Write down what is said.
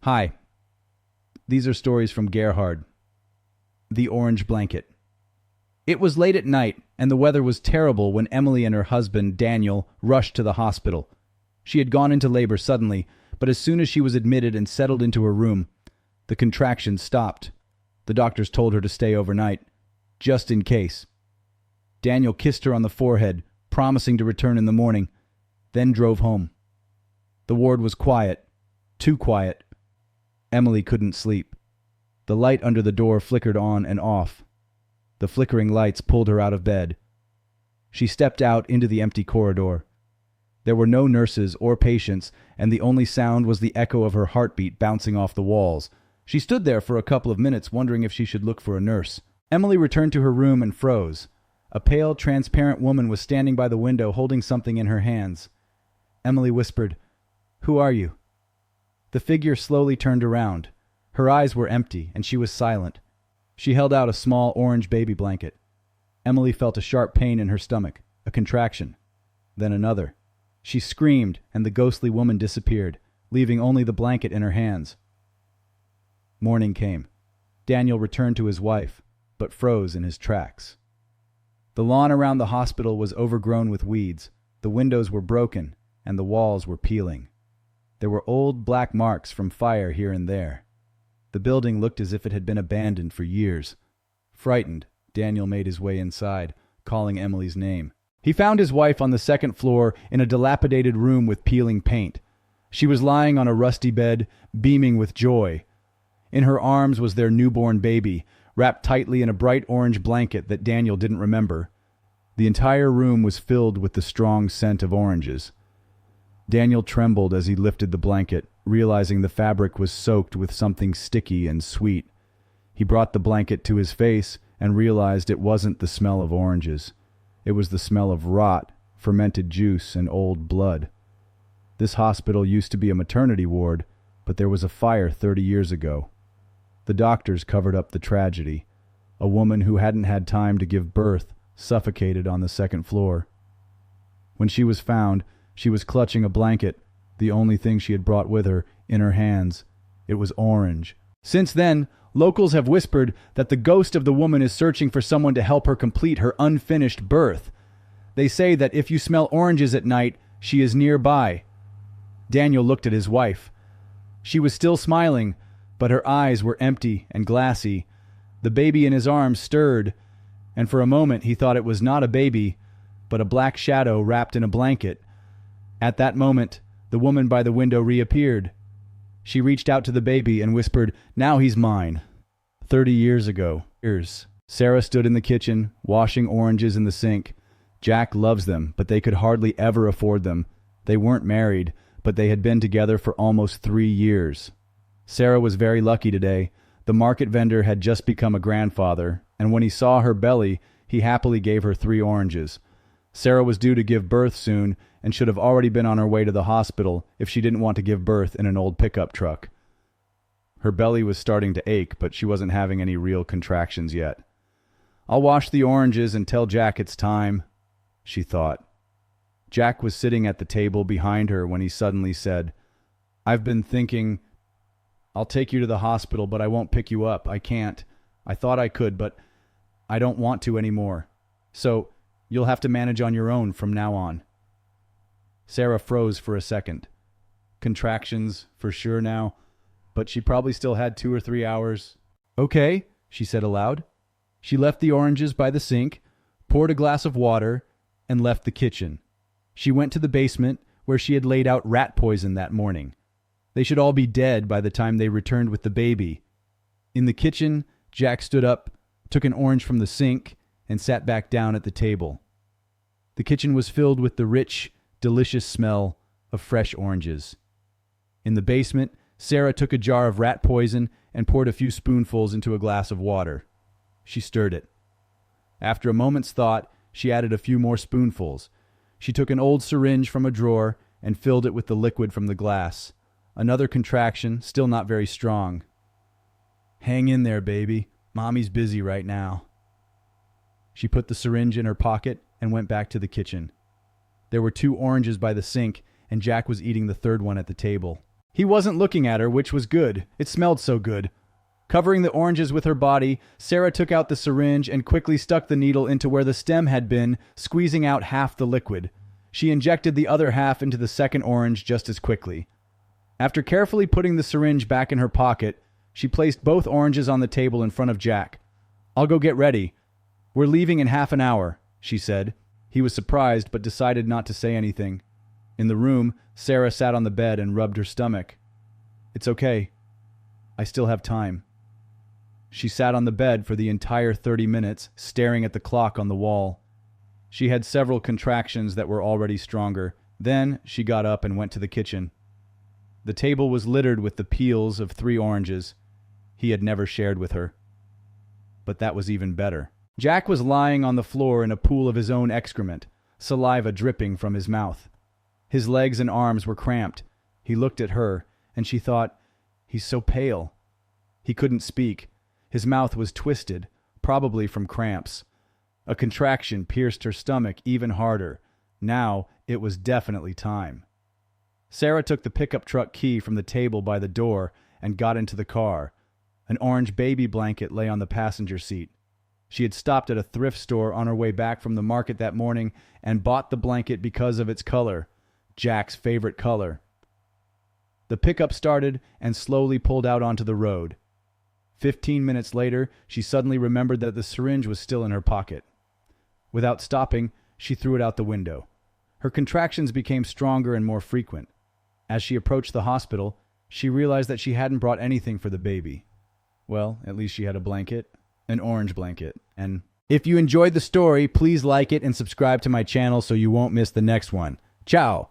Hi, these are stories from Gerhard, the orange blanket. It was late at night, and the weather was terrible when Emily and her husband, Daniel, rushed to the hospital. She had gone into labor suddenly, but as soon as she was admitted and settled into her room, the contractions stopped. The doctors told her to stay overnight, just in case. Daniel kissed her on the forehead, promising to return in the morning, then drove home. The ward was quiet, too quiet. Emily couldn't sleep. The light under the door flickered on and off. The flickering lights pulled her out of bed. She stepped out into the empty corridor. There were no nurses or patients, and the only sound was the echo of her heartbeat bouncing off the walls. She stood there for a couple of minutes, wondering if she should look for a nurse. Emily returned to her room and froze. A pale, transparent woman was standing by the window holding something in her hands. Emily whispered, "Who are you?" The figure slowly turned around. Her eyes were empty, and she was silent. She held out a small orange baby blanket. Emily felt a sharp pain in her stomach, a contraction, then another. She screamed, and the ghostly woman disappeared, leaving only the blanket in her hands. Morning came. Daniel returned to his wife, but froze in his tracks. The lawn around the hospital was overgrown with weeds. The windows were broken, and the walls were peeling. There were old black marks from fire here and there. The building looked as if it had been abandoned for years. Frightened, Daniel made his way inside, calling Emily's name. He found his wife on the second floor in a dilapidated room with peeling paint. She was lying on a rusty bed, beaming with joy. In her arms was their newborn baby, wrapped tightly in a bright orange blanket that Daniel didn't remember. The entire room was filled with the strong scent of oranges. Daniel trembled as he lifted the blanket, realizing the fabric was soaked with something sticky and sweet. He brought the blanket to his face and realized it wasn't the smell of oranges. It was the smell of rot, fermented juice, and old blood. This hospital used to be a maternity ward, but there was a fire 30 years ago. The doctors covered up the tragedy. A woman who hadn't had time to give birth suffocated on the second floor. When she was found, she was clutching a blanket, the only thing she had brought with her, in her hands. It was orange. Since then, locals have whispered that the ghost of the woman is searching for someone to help her complete her unfinished birth. They say that if you smell oranges at night, she is nearby. Daniel looked at his wife. She was still smiling, but her eyes were empty and glassy. The baby in his arms stirred, and for a moment he thought it was not a baby, but a black shadow wrapped in a blanket. At that moment, the woman by the window reappeared. She reached out to the baby and whispered, "Now he's mine." 30 years ago. Sarah stood in the kitchen, washing oranges in the sink. Jack loves them, but they could hardly ever afford them. They weren't married, but they had been together for almost 3 years. Sarah was very lucky today. The market vendor had just become a grandfather, and when he saw her belly, he happily gave her 3 oranges. Sarah was due to give birth soon and should have already been on her way to the hospital if she didn't want to give birth in an old pickup truck. Her belly was starting to ache, but she wasn't having any real contractions yet. "I'll wash the oranges and tell Jack it's time," she thought. Jack was sitting at the table behind her when he suddenly said, "I've been thinking, I'll take you to the hospital, but I won't pick you up. I can't. I thought I could, but I don't want to anymore. So you'll have to manage on your own from now on." Sarah froze for a second. Contractions, for sure now, but she probably still had 2 or 3 hours. "Okay," she said aloud. She left the oranges by the sink, poured a glass of water, and left the kitchen. She went to the basement, where she had laid out rat poison that morning. They should all be dead by the time they returned with the baby. In the kitchen, Jack stood up, took an orange from the sink, and sat back down at the table. The kitchen was filled with the rich, delicious smell of fresh oranges. In the basement, Sarah took a jar of rat poison and poured a few spoonfuls into a glass of water. She stirred it. After a moment's thought, she added a few more spoonfuls. She took an old syringe from a drawer and filled it with the liquid from the glass. Another contraction, still not very strong. "Hang in there, baby. Mommy's busy right now." She put the syringe in her pocket and went back to the kitchen. There were 2 oranges by the sink, and Jack was eating the third one at the table. He wasn't looking at her, which was good. It smelled so good. Covering the oranges with her body, Sarah took out the syringe and quickly stuck the needle into where the stem had been, squeezing out half the liquid. She injected the other half into the second orange just as quickly. After carefully putting the syringe back in her pocket, she placed both oranges on the table in front of Jack. "I'll go get ready. We're leaving in half an hour," she said. He was surprised, but decided not to say anything. In the room, Sarah sat on the bed and rubbed her stomach. "It's okay. I still have time." She sat on the bed for the entire 30 minutes, staring at the clock on the wall. She had several contractions that were already stronger. Then she got up and went to the kitchen. The table was littered with the peels of 3 oranges he had never shared with her. But that was even better. Jack was lying on the floor in a pool of his own excrement, saliva dripping from his mouth. His legs and arms were cramped. He looked at her, and she thought, "He's so pale." He couldn't speak. His mouth was twisted, probably from cramps. A contraction pierced her stomach even harder. Now it was definitely time. Sarah took the pickup truck key from the table by the door and got into the car. An orange baby blanket lay on the passenger seat. She had stopped at a thrift store on her way back from the market that morning and bought the blanket because of its color, Jack's favorite color. The pickup started and slowly pulled out onto the road. 15 minutes later, she suddenly remembered that the syringe was still in her pocket. Without stopping, she threw it out the window. Her contractions became stronger and more frequent. As she approached the hospital, she realized that she hadn't brought anything for the baby. Well, at least she had a blanket, an orange blanket. And if you enjoyed the story, please like it and subscribe to my channel so you won't miss the next one. Ciao!